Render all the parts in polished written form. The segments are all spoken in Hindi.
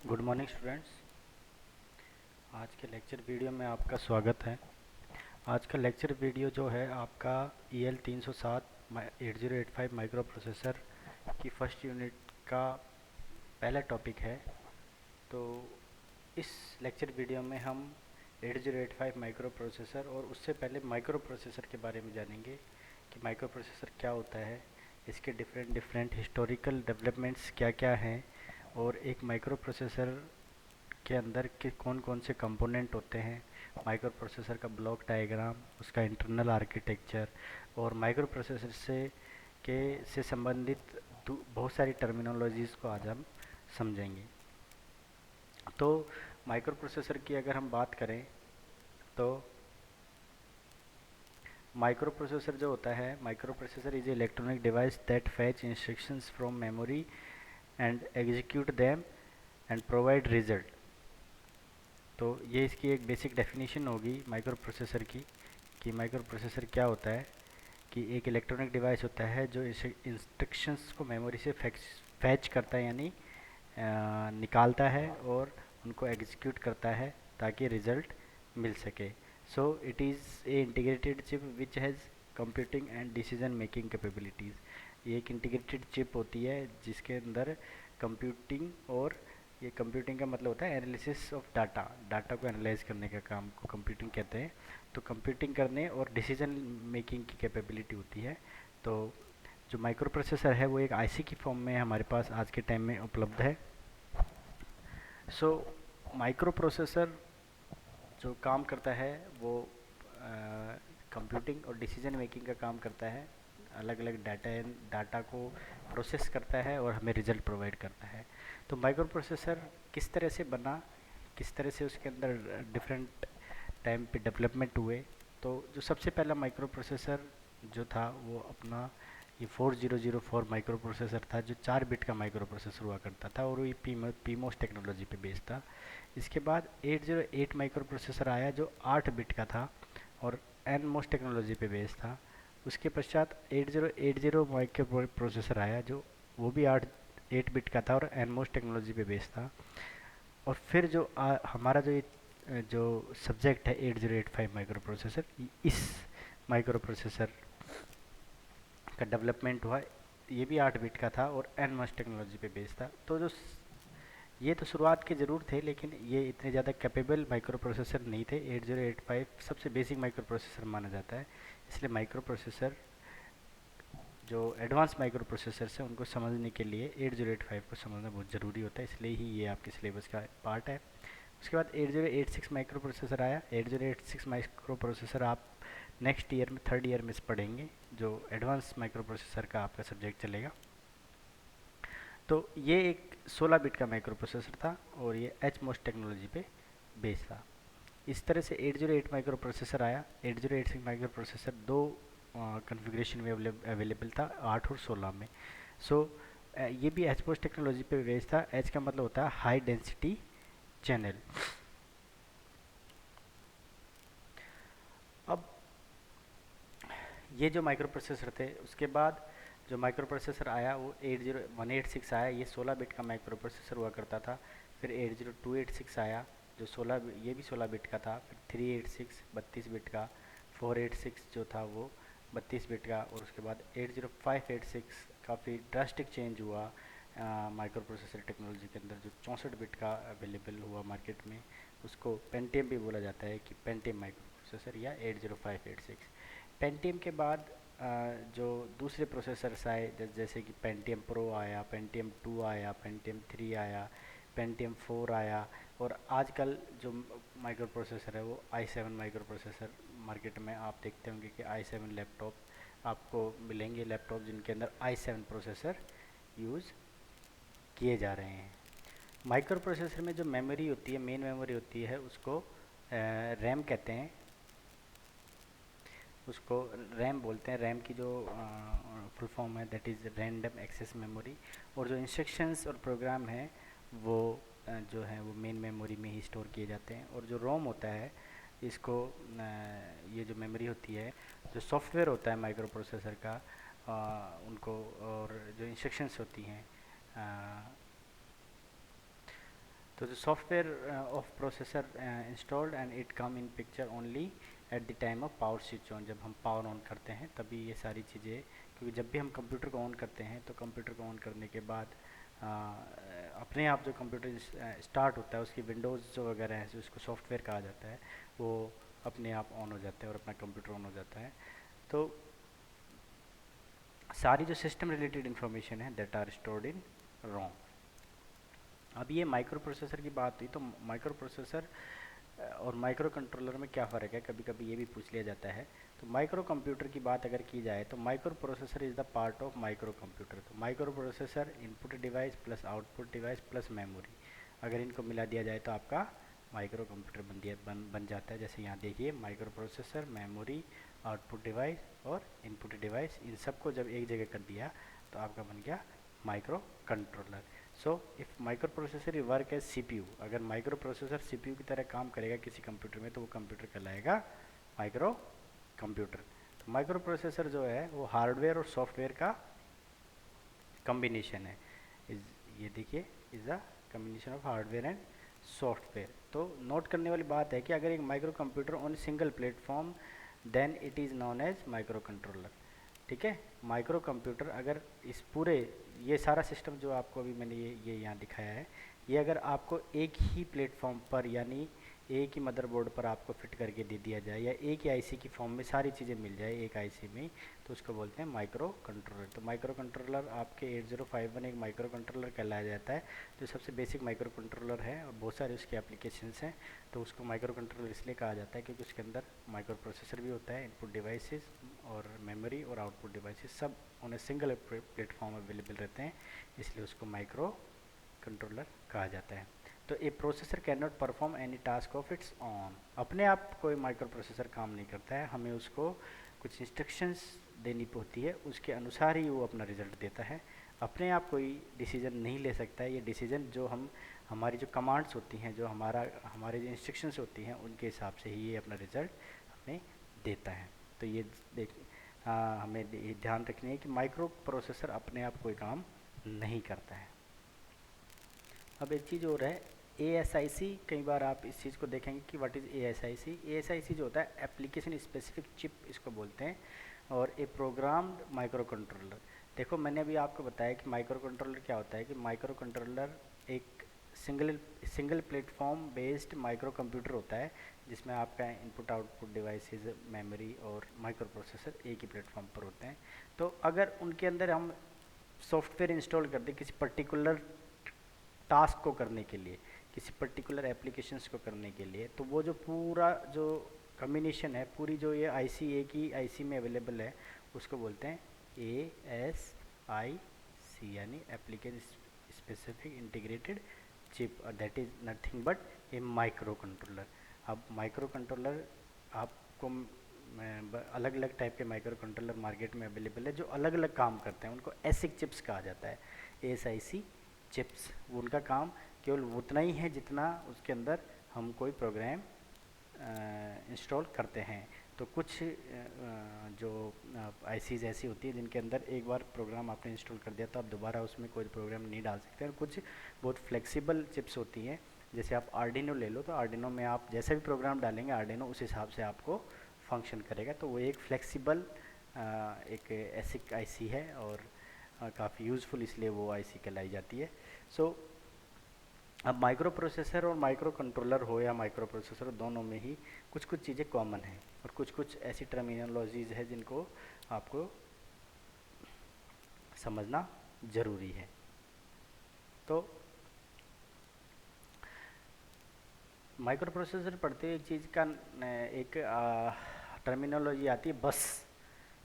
Good morning students. आज के लेक्चर वीडियो में आपका स्वागत है। आज का लेक्चर वीडियो जो है आपका EL 307 8085 माइक्रो प्रोसेसर की फर्स्ट यूनिट का पहला टॉपिक है। तो इस लेक्चर वीडियो में हम 8085 माइक्रो प्रोसेसर और उससे पहले माइक्रो प्रोसेसर के बारे में जानेंगे कि माइक्रो प्रोसेसर क्या होता है, इसके डिफरेंट डिफरेंट हिस्टोरिकल डेवलपमेंट्स क्या क्या हैं, और एक माइक्रो प्रोसेसर के अंदर के कौन कौन से कंपोनेंट होते हैं, माइक्रो प्रोसेसर का ब्लॉक डायग्राम, उसका इंटरनल आर्किटेक्चर, और माइक्रो प्रोसेसर से संबंधित बहुत सारी टर्मिनोलॉजीज़ को आज हम समझेंगे। तो माइक्रो प्रोसेसर की अगर हम बात करें तो माइक्रो प्रोसेसर जो होता है, micro processor is electronic device that fetch instructions from memory and execute them and provide result. तो ये इसकी एक बेसिक डेफिनेशन होगी माइक्रो प्रोसेसर की, कि माइक्रो प्रोसेसर क्या होता है। कि एक इलेक्ट्रॉनिक डिवाइस होता है जो इंस्ट्रक्शंस को मेमोरी से फैच करता है, यानी निकालता है और उनको एग्जीक्यूट करता है ताकि रिज़ल्ट मिल सके। So it is a integrated chip which has computing and decision making capabilities. ये एक इंटीग्रेटेड चिप होती है जिसके अंदर कंप्यूटिंग, और ये कंप्यूटिंग का मतलब होता है एनालिसिस ऑफ डाटा, डाटा को एनालाइज करने का काम को कंप्यूटिंग कहते हैं। तो कंप्यूटिंग करने और डिसीजन मेकिंग की कैपेबिलिटी होती है। तो जो माइक्रो प्रोसेसर है वो एक आईसी की फॉर्म में हमारे पास आज के टाइम में उपलब्ध है। सो माइक्रो प्रोसेसर जो काम करता है वो कंप्यूटिंग और डिसीजन मेकिंग का काम करता है। अलग अलग डाटा को प्रोसेस करता है और हमें रिजल्ट प्रोवाइड करता है। तो माइक्रो प्रोसेसर किस तरह से बना, किस तरह से उसके अंदर डिफरेंट टाइम पे डेवलपमेंट हुए। तो जो सबसे पहला माइक्रो प्रोसेसर जो था वो अपना ये 4004 माइक्रो प्रोसेसर था, जो 4 बिट का माइक्रो प्रोसेसर हुआ करता था, और ये पीमोस टेक्नोलॉजी पे बेस्ड था। इसके बाद 808 माइक्रो प्रोसेसर आया जो 8 बिट का था और एनमोस टेक्नोलॉजी पे बेस्ड था। उसके पश्चात 8080 माइक्रो प्रोसेसर आया जो वो भी 8 बिट का था और एनमोस टेक्नोलॉजी पे बेस्ड था। और फिर जो हमारा जो सब्जेक्ट है 8085 माइक्रो प्रोसेसर, इस माइक्रो प्रोसेसर का डेवलपमेंट हुआ। ये भी 8 बिट का था और एनमोस टेक्नोलॉजी पे बेस्ड था। तो जो ये तो शुरुआत के ज़रूर थे, लेकिन ये इतने ज़्यादा कैपेबल माइक्रो प्रोसेसर नहीं थे। 8085 सबसे बेसिक माइक्रो प्रोसेसर माना जाता है। इसलिए माइक्रो प्रोसेसर जो एडवांस माइक्रो प्रोसेसर्स हैं उनको समझने के लिए 8085 को समझना बहुत ज़रूरी होता है, इसलिए ही ये आपके सिलेबस का पार्ट है। उसके बाद 8086 माइक्रो प्रोसेसर आया। 8086 माइक्रो प्रोसेसर आप नेक्स्ट ईयर में, थर्ड ईयर में पढ़ेंगे, जो एडवांस माइक्रो प्रोसेसर का आपका सब्जेक्ट चलेगा। तो ये एक 16 बिट का माइक्रो प्रोसेसर था और ये एच मोस्ट टेक्नोलॉजी पे बेस्ड था। इस तरह से 808 माइक्रो प्रोसेसर आया। 8086 माइक्रो प्रोसेसर दो कन्फिग्रेशन में अवेलेबल था, 8 और 16 में। सो ये भी एच मोस्ट टेक्नोलॉजी पे बेस्ड था। एच का मतलब होता है हाई डेंसिटी चैनल। अब ये जो माइक्रो प्रोसेसर थे, उसके बाद जो माइक्रो प्रोसेसर आया वो 186 आया। ये 16 बिट का माइक्रो प्रोसेसर हुआ करता था। फिर 80286 आया जो 16, ये भी 16 बिट का था। फिर 386 32 बिट का, 486 जो था वो 32 बिट का, और उसके बाद 80586 काफ़ी ड्रास्टिक चेंज हुआ माइक्रो प्रोसेसर टेक्नोलॉजी के अंदर, जो 64 बिट का अवेलेबल हुआ मार्केट में। उसको पेंटियम भी बोला जाता है, कि पेंटियम माइक्रो प्रोसेसर या 80586। पेंटियम के बाद जो दूसरे प्रोसेसर्स आए, जैसे कि पेंटियम प्रो आया, पेंटियम 2 आया, पेंटियम 3 आया, पेंटियम 4 आया, और आजकल जो माइक्रो प्रोसेसर है वो i7 माइक्रो प्रोसेसर मार्केट में आप देखते होंगे कि i7 लैपटॉप आपको मिलेंगे, लैपटॉप जिनके अंदर i7 प्रोसेसर यूज़ किए जा रहे हैं। माइक्रो प्रोसेसर में जो मेमोरी होती है, मेन मेमोरी होती है, उसको रैम कहते हैं, उसको रैम बोलते हैं। रैम की जो फुल फॉर्म है that is random access memory. और जो इंस्ट्रक्शंस और प्रोग्राम है वो जो है वो मेन मेमोरी में ही स्टोर किए जाते हैं। और जो रोम होता है इसको ये जो मेमोरी होती है, जो सॉफ्टवेयर होता है माइक्रो प्रोसेसर का, उनको, और जो इंस्ट्रक्शंस होती हैं तो the software of processor installed and it come in picture only at the time of power switch on, जब हम पावर ऑन करते हैं तभी ये सारी चीज़ें, क्योंकि जब भी हम कंप्यूटर को ऑन करते हैं तो कंप्यूटर को ऑन करने के बाद अपने आप जो कंप्यूटर स्टार्ट होता है उसकी विंडोज़ जो वगैरह है, जो उसको सॉफ्टवेयर कहा जाता है, वो अपने आप ऑन हो जाते हैं और अपना कंप्यूटर ऑन हो जाता है। तो सारी जो सिस्टम रिलेटेड इन्फॉर्मेशन है दैट आर स्टोर्ड इन रोम। अब ये माइक्रो प्रोसेसर की बात हुई, तो माइक्रो प्रोसेसर और माइक्रो कंट्रोलर में क्या फ़र्क है, कभी कभी ये भी पूछ लिया जाता है। तो माइक्रो कंप्यूटर की बात अगर की जाए तो microprocessor is the part of microcomputer. तो microprocessor input device plus output device plus memory, अगर इनको मिला दिया जाए तो आपका माइक्रो कंप्यूटर बन जाता है। जैसे यहाँ देखिए, micro processor, memory, output device और इनपुट डिवाइस, इन सबको जब एक जगह कर दिया तो आपका बन गया micro controller. So if micro processor work as CPU, अगर माइक्रो प्रोसेसर सीपीयू की तरह काम करेगा किसी कंप्यूटर में तो वो कंप्यूटर कहलाएगा माइक्रो कंप्यूटर। तो माइक्रो प्रोसेसर जो है वो हार्डवेयर और सॉफ्टवेयर का कम्बिनेशन है। ये देखिए, is a combination of hardware and software. तो नोट करने वाली बात है कि अगर एक micro computer on single platform then it is known as micro controller. ठीक है, माइक्रो कंप्यूटर अगर इस पूरे ये सारा सिस्टम जो आपको अभी मैंने ये यहाँ दिखाया है, ये अगर आपको एक ही प्लेटफॉर्म पर यानी एक ही मदरबोर्ड पर आपको फिट करके दे दिया जाए या एक ही आईसी की फॉर्म में सारी चीज़ें मिल जाए एक आईसी में, तो उसको बोलते हैं माइक्रो कंट्रोलर। तो माइक्रो कंट्रोलर आपके 8051 एक माइक्रो कंट्रोलर कहलाया जाता है, जो सबसे बेसिक माइक्रो कंट्रोलर है और बहुत सारे उसके एप्लीकेशंस हैं। तो उसको माइक्रो कंट्रोलर इसलिए कहा जाता है क्योंकि उसके अंदर माइक्रो प्रोसेसर भी होता है, इनपुट डिवाइसेस और मेमोरी और आउटपुट डिवाइसेस सब on a single platform available रहते हैं, इसलिए उसको माइक्रो कंट्रोलर कहा जाता है। तो a processor can not perform any task of its own, अपने आप कोई माइक्रो प्रोसेसर काम नहीं करता है, हमें उसको कुछ इंस्ट्रक्शंस देनी होती है, उसके अनुसार ही वो अपना रिजल्ट देता है। अपने आप कोई डिसीजन नहीं ले सकता है, ये डिसीजन जो हमारी जो कमांड्स होती हैं, जो हमारे जो इंस्ट्रक्शंस होती हैं उनके हिसाब से ही ये अपना रिजल्ट हमें देता है। तो ये हमें ध्यान रखनी है कि माइक्रो प्रोसेसर अपने आप कोई काम नहीं करता है। अब एक चीज़ और है, ASIC, कई बार आप इस चीज़ को देखेंगे कि व्हाट इज़ ASIC। ASIC जो होता है एप्लीकेशन स्पेसिफिक चिप इसको बोलते हैं, और ए प्रोग्राम्ड माइक्रो कंट्रोलर। देखो, मैंने अभी आपको बताया कि माइक्रो कंट्रोलर क्या होता है, कि माइक्रो कंट्रोलर एक single platform based micro computer होता है जिसमें आपका इनपुट आउटपुट डिवाइसेस, मेमोरी और माइक्रो प्रोसेसर एक ही प्लेटफॉर्म पर होते हैं। तो अगर उनके अंदर हम सॉफ्टवेयर इंस्टॉल कर दें किसी पर्टिकुलर टास्क को करने के लिए, किसी पर्टिकुलर एप्लीकेशंस को करने के लिए, तो वो जो पूरा जो कम्बिनेशन है, पूरी जो ये आईसी एक ही आईसी में अवेलेबल है, उसको बोलते हैं ASIC, यानी एप्लीकेशन स्पेसिफिक इंटीग्रेटेड चिप, और that is nothing but A micro controller. अब माइक्रो कंट्रोलर आपको अलग अलग टाइप के माइक्रो कंट्रोलर मार्केट में अवेलेबल है जो अलग अलग काम करते हैं, उनको एसिक चिप्स कहा जाता है, ASIC चिप्स। वो उनका काम केवल उतना ही है जितना उसके अंदर हम कोई प्रोग्राम इंस्टॉल करते हैं। तो कुछ जो आईसीज ऐसी होती है जिनके अंदर एक बार प्रोग्राम आपने इंस्टॉल कर दिया तो आप दोबारा उसमें कोई प्रोग्राम नहीं डाल सकते, और कुछ बहुत फ्लेक्सिबल चिप्स होती हैं, जैसे आप आर्डिनो ले लो, तो आर्डिनो में आप जैसा भी प्रोग्राम डालेंगे आर्डिनो उस हिसाब से आपको फंक्शन करेगा। तो वो एक फ्लेक्सिबल एक एसिक आईसी है और काफ़ी यूज़फुल, इसलिए वो आईसी कहलाई जाती है। सो अब माइक्रो प्रोसेसर और माइक्रो कंट्रोलर हो या माइक्रो प्रोसेसर, दोनों में ही कुछ कुछ चीज़ें कॉमन हैं और कुछ कुछ ऐसी टर्मिनोलॉजीज़ है जिनको आपको समझना ज़रूरी है। तो माइक्रो प्रोसेसर पढ़ते एक चीज़ का एक टर्मिनोलॉजी आती है बस,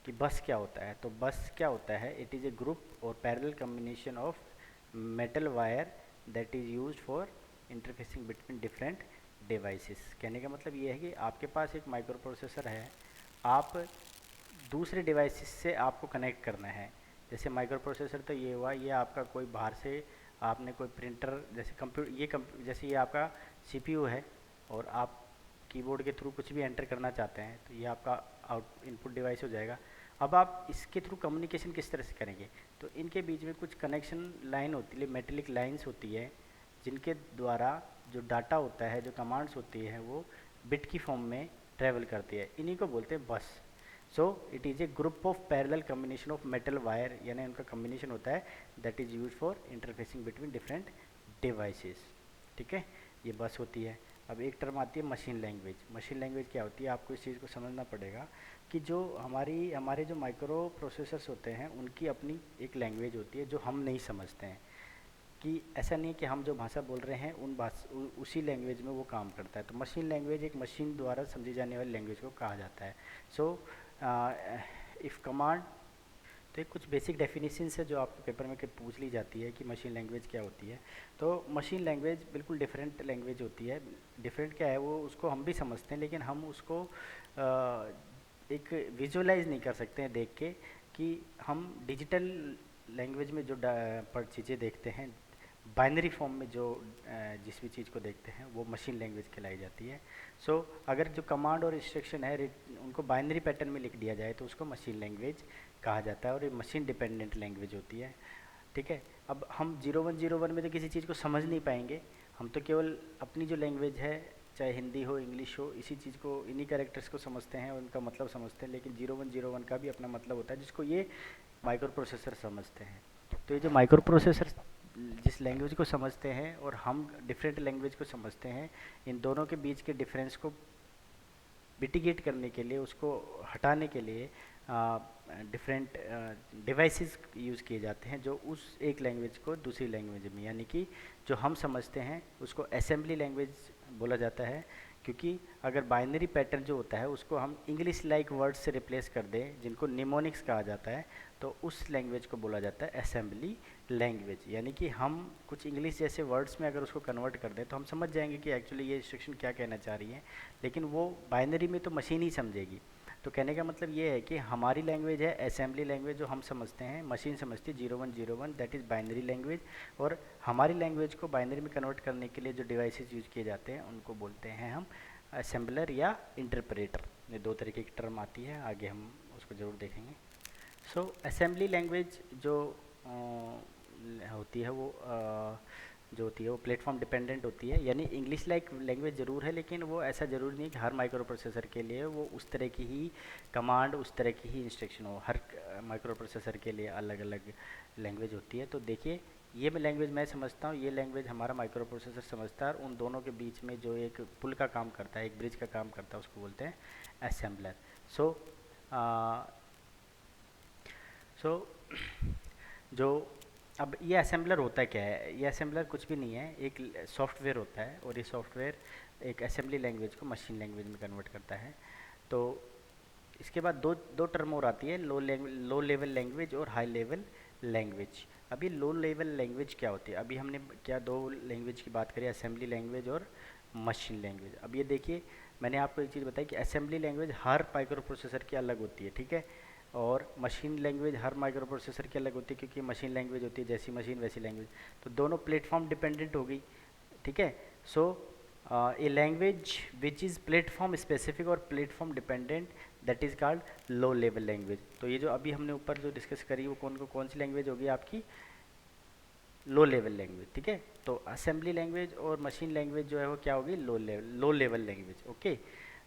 कि बस क्या होता है। तो बस क्या होता है, इट इज़ ए ग्रुप और parallel combination of metal wire that is used for interfacing between different devices. कहने का मतलब ये है कि आपके पास एक माइक्रो प्रोसेसर है, आप दूसरे डिवाइसेस से आपको कनेक्ट करना है। जैसे माइक्रो प्रोसेसर तो ये हुआ, ये आपका कोई बाहर से आपने कोई प्रिंटर, जैसे जैसे ये आपका सीपीयू है और आप कीबोर्ड के थ्रू कुछ भी एंटर करना चाहते हैं तो ये आपका आउट इनपुट डिवाइस हो जाएगा। अब आप इसके थ्रू कम्युनिकेशन किस तरह से करेंगे, तो इनके बीच में कुछ कनेक्शन लाइन होती है, मेटेलिक लाइंस होती है, जिनके द्वारा जो डाटा होता है, जो कमांड्स होती है, वो बिट की फॉर्म में ट्रेवल करती है। इन्हीं को बोलते हैं बस। So it is a group of parallel combination of metal wire, यानी उनका कम्बिनेशन होता है that is use for interfacing between different devices. ठीक है, ये बस होती है। अब एक टर्म आती है मशीन लैंग्वेज। मशीन लैंग्वेज क्या होती है, आपको इस चीज़ को समझना पड़ेगा कि जो हमारे जो माइक्रो प्रोसेसर्स होते हैं उनकी अपनी एक लैंग्वेज होती है जो हम नहीं समझते हैं। कि ऐसा नहीं कि हम जो भाषा बोल रहे हैं उसी लैंग्वेज में वो काम करता है। तो मशीन लैंग्वेज एक मशीन द्वारा समझी जाने वाली लैंग्वेज को कहा जाता है। सो इफ़ कमांड, तो एक कुछ बेसिक डेफिनेशंस है जो आपके पेपर में पूछ ली जाती है कि मशीन लैंग्वेज क्या होती है। तो मशीन लैंग्वेज बिल्कुल डिफरेंट लैंग्वेज होती है। डिफरेंट क्या है, वो उसको हम भी समझते हैं लेकिन हम उसको एक विजुअलाइज नहीं कर सकते हैं देख के, कि हम डिजिटल लैंग्वेज में जो पर चीज़ें देखते हैं, बाइनरी फॉर्म में जो जिस भी चीज़ को देखते हैं, वो मशीन लैंग्वेज कहलाई जाती है। सो अगर जो कमांड और इंस्ट्रक्शन है उनको बाइनरी पैटर्न में लिख दिया जाए तो उसको मशीन लैंग्वेज कहा जाता है, और ये मशीन डिपेंडेंट लैंग्वेज होती है। ठीक है, अब हम 0101 में तो किसी चीज़ को समझ नहीं पाएंगे। हम तो केवल अपनी जो लैंग्वेज है, चाहे हिंदी हो इंग्लिश हो, इसी चीज़ को, इन्हीं कैरेक्टर्स को समझते हैं और उनका मतलब समझते हैं। लेकिन 0101 का भी अपना मतलब होता है जिसको ये माइक्रो प्रोसेसर समझते हैं। तो ये जो माइक्रो प्रोसेसर जिस लैंग्वेज को समझते हैं और हम डिफरेंट लैंग्वेज को समझते हैं, इन दोनों के बीच के डिफरेंस को मिटिगेट करने के लिए, उसको हटाने के लिए डिफरेंट डिवाइसेस यूज़ किए जाते हैं जो उस एक लैंग्वेज को दूसरी लैंग्वेज में, यानी कि जो हम समझते हैं उसको असेंबली लैंग्वेज बोला जाता है। क्योंकि अगर बाइनरी पैटर्न जो होता है उसको हम इंग्लिश लाइक वर्ड्स से रिप्लेस कर दें जिनको निमोनिक्स कहा जाता है, तो उस लैंग्वेज को बोला जाता है असेंबली लैंग्वेज। यानी कि हम कुछ इंग्लिश जैसे वर्ड्स में अगर उसको कन्वर्ट कर दें तो हम समझ जाएंगे कि एक्चुअली ये इंस्ट्रक्शन क्या कहना चाह रही है, लेकिन वो बाइनरी में तो मशीन ही समझेगी। तो कहने का मतलब ये है कि हमारी लैंग्वेज है असेंबली लैंग्वेज जो हम समझते हैं, मशीन समझती है 0101, दैट इज़ बाइनरी लैंग्वेज। और हमारी लैंग्वेज को बाइनरी में कन्वर्ट करने के लिए जो डिवाइसेस यूज किए जाते हैं उनको बोलते हैं हम असेंबलर या इंटरप्रेटर। ये दो तरीके की टर्म आती है, आगे हम उसको ज़रूर देखेंगे। सो असेंबली लैंग्वेज जो होती है वो जो होती है वो प्लेटफॉर्म डिपेंडेंट होती है। यानी इंग्लिश लाइक लैंग्वेज ज़रूर है, लेकिन वो ऐसा ज़रूरी नहीं कि हर माइक्रो प्रोसेसर के लिए वो उस तरह की ही कमांड, उस तरह की ही इंस्ट्रक्शन हो। हर माइक्रो प्रोसेसर के लिए अलग अलग लैंग्वेज होती है। तो देखिए, ये मैं लैंग्वेज मैं समझता हूँ, ये लैंग्वेज हमारा माइक्रो प्रोसेसर समझता है, और उन दोनों के बीच में जो एक पुल का काम करता है, एक ब्रिज का काम करता है, उसको बोलते हैं असेंबलर। सो सो जो अब ये असेंबलर होता क्या है, ये असेंबलर कुछ भी नहीं है, एक सॉफ्टवेयर होता है, और ये सॉफ्टवेयर एक असेंबली लैंग्वेज को मशीन लैंग्वेज में कन्वर्ट करता है। तो इसके बाद दो दो टर्म और आती है, लो लेवल लैंग्वेज और हाई लेवल लैंग्वेज। अभी लो लेवल लैंग्वेज क्या होती है, अभी हमने क्या दो लैंग्वेज की बात करी, असेंबली लैंग्वेज और मशीन लैंग्वेज। अब ये देखिए, मैंने आपको एक चीज़ बताई कि असेंबली लैंग्वेज हर माइक्रो प्रोसेसर की अलग होती है, ठीक है, और मशीन लैंग्वेज हर माइक्रो प्रोसेसर की अलग होती है, क्योंकि मशीन लैंग्वेज होती है जैसी मशीन वैसी लैंग्वेज। तो दोनों प्लेटफॉर्म डिपेंडेंट हो गई, ठीक है। So a language which is platform specific और platform dependent, that is called low level language. तो ये जो अभी हमने ऊपर जो डिस्कस करी वो कौन सी लैंग्वेज होगी आपकी, लो लेवल लैंग्वेज, ठीक है। तो असेंबली लैंग्वेज और मशीन लैंग्वेज जो है वो क्या होगी, लो लेवल लैंग्वेज, ओके।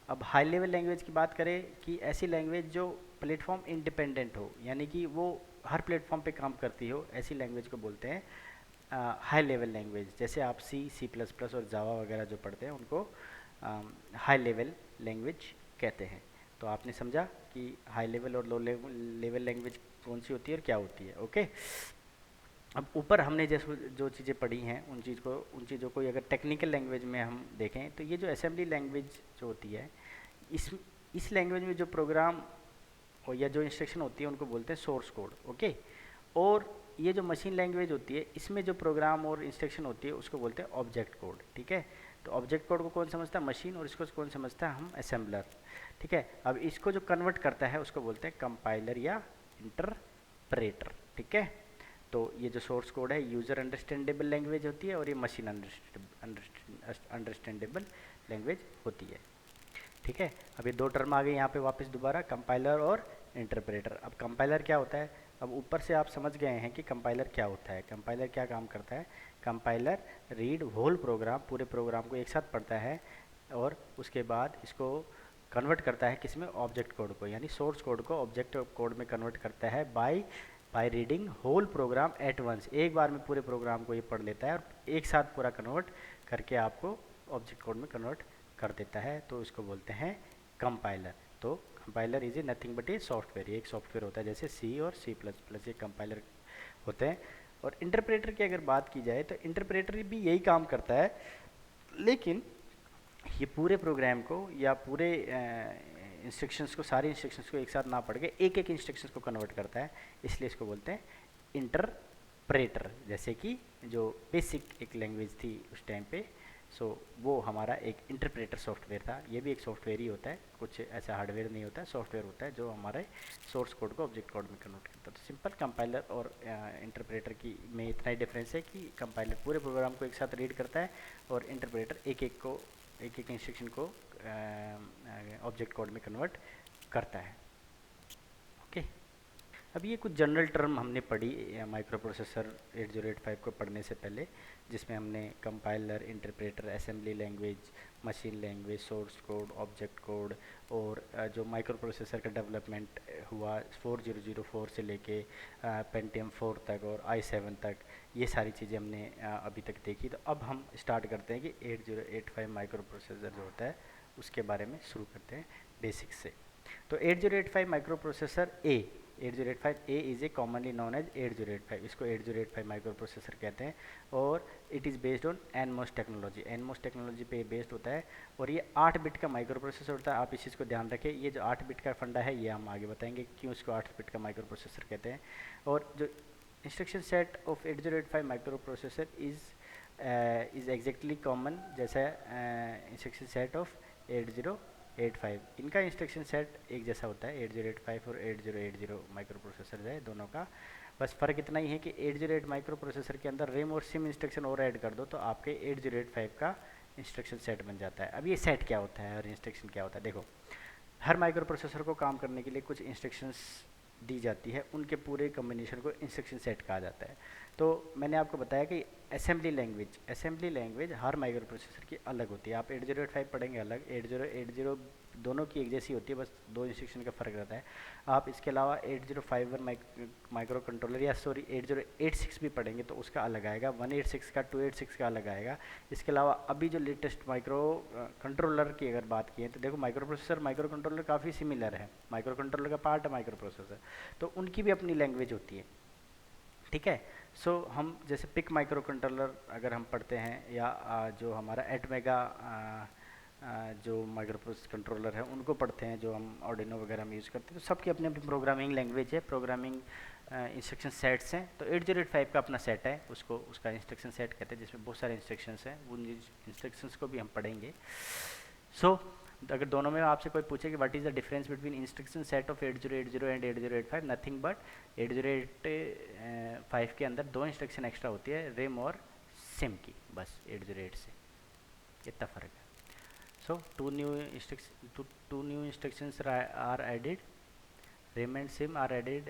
अब हाई लेवल लैंग्वेज की बात करें कि ऐसी लैंग्वेज जो प्लेटफॉर्म इंडिपेंडेंट हो, यानी कि वो हर प्लेटफॉर्म पे काम करती हो, ऐसी लैंग्वेज को बोलते हैं हाई लेवल लैंग्वेज। जैसे आप सी प्लस प्लस और जावा वगैरह जो पढ़ते हैं उनको हाई लेवल लैंग्वेज कहते हैं। तो आपने समझा कि हाई लेवल और लो लेवल लैंग्वेज कौन सी होती है और क्या होती है, ओके। अब ऊपर हमने जैसे जो चीज़ें पढ़ी हैं उन चीज़ों को अगर टेक्निकल लैंग्वेज में हम देखें, तो ये जो असेंबली लैंग्वेज जो होती है, इस लैंग्वेज में जो प्रोग्राम और या जो इंस्ट्रक्शन होती है उनको बोलते हैं सोर्स कोड, ओके। और ये जो मशीन लैंग्वेज होती है, इसमें जो प्रोग्राम और इंस्ट्रक्शन होती है उसको बोलते हैं ऑब्जेक्ट कोड, ठीक है। तो ऑब्जेक्ट कोड को कौन समझता है, मशीन, और इसको कौन समझता है, हम असेंबलर, ठीक है। अब इसको जो कन्वर्ट करता है उसको बोलते हैं कंपाइलर या इंटरप्रेटर, ठीक है। तो ये जो सोर्स कोड है यूज़र अंडरस्टैंडेबल लैंग्वेज होती है, और ये मशीन अंडरस्टैंडेबल लैंग्वेज होती है, ठीक है। अब ये दो टर्म आ गए यहाँ पे वापस दोबारा, कंपाइलर और इंटरप्रेटर। अब कंपाइलर क्या होता है, अब ऊपर से आप समझ गए हैं कि कंपाइलर क्या होता है। कंपाइलर क्या काम करता है? कंपाइलर रीड होल प्रोग्राम, पूरे प्रोग्राम को एक साथ पढ़ता है और उसके बाद इसको कन्वर्ट करता है किसमें? ऑब्जेक्ट कोड को, यानी सोर्स कोड को ऑब्जेक्ट कोड में कन्वर्ट करता है by reading whole program at once. एक बार में पूरे प्रोग्राम को ये पढ़ लेता है और एक साथ पूरा कन्वर्ट करके आपको ऑब्जेक्ट कोड में कन्वर्ट कर देता है, तो इसको बोलते हैं कंपाइलर। तो compiler is a nothing but a software, ये एक सॉफ्टवेयर होता है, जैसे सी और सी प्लस प्लस ये कंपाइलर होते हैं। और इंटरप्रेटर की अगर बात की जाए तो इंटरप्रेटर भी यही काम करता है, लेकिन ये पूरे प्रोग्राम को या पूरे इंस्ट्रक्शंस को, सारे इंस्ट्रक्शंस को एक साथ ना पढ़ के एक एक इंस्ट्रक्शंस को कन्वर्ट करता है, इसलिए इसको बोलते हैं इंटरप्रेटर। जैसे कि जो बेसिक एक लैंग्वेज थी उस टाइम पे, सो वो हमारा एक इंटरप्रेटर सॉफ्टवेयर था। ये भी एक सॉफ्टवेयर ही होता है, कुछ ऐसा हार्डवेयर नहीं होता है, सॉफ्टवेयर होता है जो हमारे सोर्स कोड को ऑब्जेक्ट कोड में कन्वर्ट करता है। तो सिंपल कंपाइलर और इंटरप्रेटर की में इतना ही डिफरेंस है कि कंपाइलर पूरे प्रोग्राम को एक साथ रीड करता है और इंटरप्रेटर एक एक इंस्ट्रक्शन को ऑब्जेक्ट कोड में कन्वर्ट करता है। ओके, अब ये कुछ जनरल टर्म हमने पढ़ी माइक्रो प्रोसेसर 8085 को पढ़ने से पहले, जिसमें हमने compiler, interpreter, assembly language, machine language, source code, object code, और जो माइक्रो प्रोसेसर का डेवलपमेंट हुआ 4004 से लेके पेंटियम 4 तक और i7 तक, ये सारी चीज़ें हमने अभी तक देखी। तो अब हम स्टार्ट करते हैं कि 8085 माइक्रो प्रोसेसर जो होता है उसके बारे में शुरू करते हैं बेसिक्स से। तो 8085 micro processor A, 8085A is A commonly known as 8085, इसको 8085 माइक्रो प्रोसेसर कहते हैं और it is based on NMOS technology, NMOS technology पे बेस्ड होता है और ये 8 बिट का माइक्रो प्रोसेसर होता है। आप इस चीज़ को ध्यान रखें, ये जो 8 बिट का फंडा है ये हम आगे बताएंगे क्यों इसको 8 बिट का माइक्रो प्रोसेसर कहते हैं। और जो instruction set of 8085 micro processor is exactly common जैसा इंस्ट्रक्शन सेट ऑफ 8085, इनका इंस्ट्रक्शन सेट एक जैसा होता है। 8085 और 8080 माइक्रो प्रोसेसर है दोनों का, बस फ़र्क इतना ही है कि 808 माइक्रो प्रोसेसर के अंदर रिम और सिम इंस्ट्रक्शन और ऐड कर दो तो आपके 8085 का इंस्ट्रक्शन सेट बन जाता है। अब ये सेट क्या होता है और इंस्ट्रक्शन क्या होता है? देखो, हर माइक्रो प्रोसेसर को काम करने के लिए कुछ इंस्ट्रक्शंस दी जाती है, उनके पूरे कम्बिनेशन को इंस्ट्रक्शन सेट कहा जाता है। तो मैंने आपको बताया कि असेंबली लैंग्वेज हर माइक्रो प्रोसेसर की अलग होती है। आप 8085 पढ़ेंगे अलग, 8080 दोनों की एक जैसी होती है, बस 2 इंस्ट्रक्शन का फ़र्क रहता है। आप इसके अलावा 8051 माइक्रो कंट्रोलर या 8086 भी पढ़ेंगे तो उसका अलग आएगा, 186 का 286 का अलग आएगा। इसके अलावा अभी जो लेटेस्ट माइक्रो कंट्रोलर की अगर बात की है तो देखो, माइक्रो प्रोसेसर माइक्रो कंट्रोलर काफ़ी सिमिलर है, माइक्रो कंट्रोलर का पार्ट है माइक्रो प्रोसेसर, तो उनकी भी अपनी लैंग्वेज होती है। ठीक है, सो हम जैसे पिक माइक्रो कंट्रोलर अगर हम पढ़ते हैं या जो हमारा एटमेगा जो माइक्रो प्रोसेसर कंट्रोलर है उनको पढ़ते हैं, जो हम आर्डिनो वगैरह में यूज़ करते हैं, तो सबकी अपनी अपनी प्रोग्रामिंग लैंग्वेज है, प्रोग्रामिंग इंस्ट्रक्शन सेट्स हैं। तो 8085 का अपना सेट है, उसको उसका इंस्ट्रक्शन सेट कहते हैं, जिसमें बहुत सारे इंस्ट्रक्शंस हैं, उन इंस्ट्रक्शंस को भी हम पढ़ेंगे। सो अगर दोनों में आपसे कोई पूछे कि what is the difference between instruction set of 8080 and 8085, nothing but 8085 के अंदर 2 इंस्ट्रक्शन एक्स्ट्रा होती है, रिम और सिम की, बस 808 से इतना फ़र्क है। So two new instructions are added. Rim and sim are added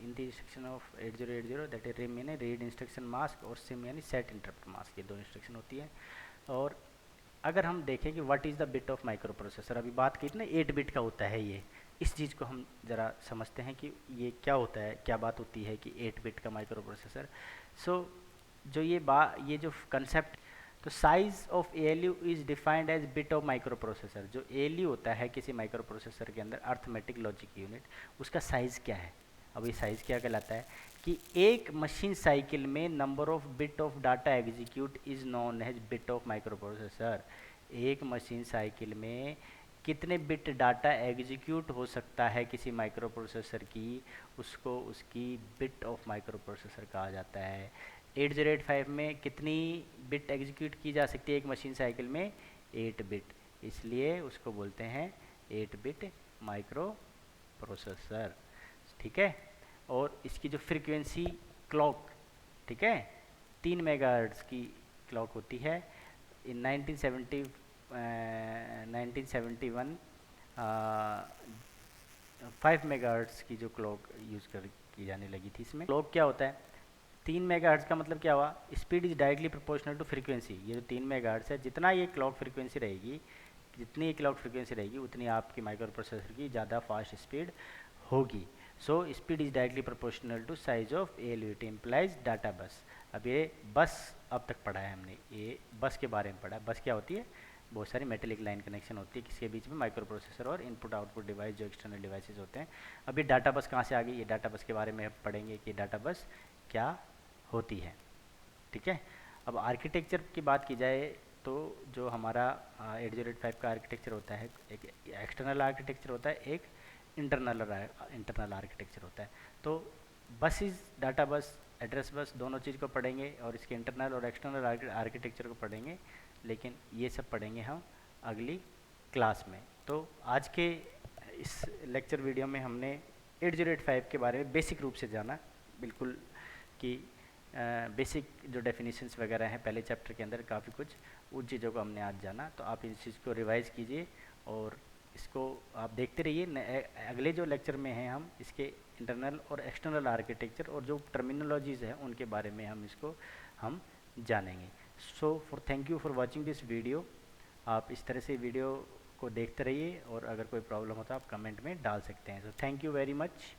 in the instruction of 8080, that is rim यानी read instruction mask और sim यानी set interrupt mask, ये 2 इंस्ट्रक्शन होती है। और अगर हम देखें कि what is the bit of micro processor, अभी बात की थी ना 8 बिट का होता है ये, इस चीज़ को हम ज़रा समझते हैं कि ये क्या होता है, क्या बात होती है कि 8 बिट का माइक्रो प्रोसेसर। सो जो ये जो कंसेप्ट, तो size of ALU is defined as bit of micro processor. जो ALU होता है किसी माइक्रो प्रोसेसर के अंदर, अर्थमेटिक लॉजिक यूनिट, उसका साइज़ क्या है? अब ये साइज़ क्या कहलाता है कि एक मशीन साइकिल में number of bit of data execute is known as bit of micro processor. एक मशीन साइकिल में कितने बिट डाटा एग्जीक्यूट हो सकता है किसी माइक्रो प्रोसेसर की, उसको उसकी बिट ऑफ माइक्रो प्रोसेसर कहा जाता है। 8085 में कितनी बिट एग्जीक्यूट की जा सकती है एक मशीन साइकिल में? 8 बिट, इसलिए उसको बोलते हैं 8 बिट माइक्रो प्रोसेसर। ठीक है, और इसकी जो फ्रीक्वेंसी क्लॉक, ठीक है, 3 मेगाहर्ट्ज़ की क्लॉक होती है। इन 1971 5 मेगाहर्ट्ज़ की जो क्लॉक यूज़ की जाने लगी थी इसमें। क्लॉक क्या होता है? 3 मेगाहर्ट्ज़ का मतलब क्या हुआ? Speed is directly proportional to frequency. ये जो 3 मेगाहर्ट्ज़ है, जितना ये क्लॉक फ्रीक्वेंसी रहेगी, जितनी ये क्लॉक फ्रीक्वेंसी रहेगी, उतनी आपकी माइक्रो प्रोसेसर की ज़्यादा फास्ट स्पीड होगी। So speed is directly proportional to size of A L U T implies data bus. अब ये बस अब तक पढ़ा है हमने, ये बस के बारे में पढ़ा है। बस क्या होती है? बहुत सारी मेटेलिक लाइन कनेक्शन होती है किसके बीच में? माइक्रो प्रोसेसर और इनपुट आउटपुट डिवाइस जो एक्सटर्नल डिवाइसेज होते हैं। अब ये डाटा बस कहाँ से आ गई? ये डाटा बस के बारे में अब पढ़ेंगे कि डाटा बस क्या होती है। ठीक है। अब आर्किटेक्चर की बात की जाए तो जो हमारा 8085 का आर्किटेक्चर होता है, एक एक्सटर्नल आर्किटेक्चर होता है, एक इंटरनल आर्किटेक्चर होता है। तो बस इज़ डाटा बस, एड्रेस बस, दोनों चीज़ को पढ़ेंगे और इसके इंटरनल और एक्सटर्नल आर्किटेक्चर को पढ़ेंगे, लेकिन ये सब पढ़ेंगे हम अगली क्लास में। तो आज के इस लेक्चर वीडियो में हमने 8085 के बारे में बेसिक रूप से जाना, बिल्कुल कि बेसिक जो डेफिनेशंस वगैरह हैं पहले चैप्टर के अंदर, काफ़ी कुछ उन चीज़ों को हमने आज जाना। तो आप इस चीज़ को रिवाइज़ कीजिए और इसको आप देखते रहिए। अगले जो लेक्चर में हैं हम इसके इंटरनल और एक्सटर्नल आर्किटेक्चर और जो टर्मिनोलॉजीज़ हैं उनके बारे में हम जानेंगे। So thank you for watching this video. आप इस तरह से वीडियो को देखते रहिए और अगर कोई प्रॉब्लम हो तो आप कमेंट में डाल सकते हैं। So thank you very much.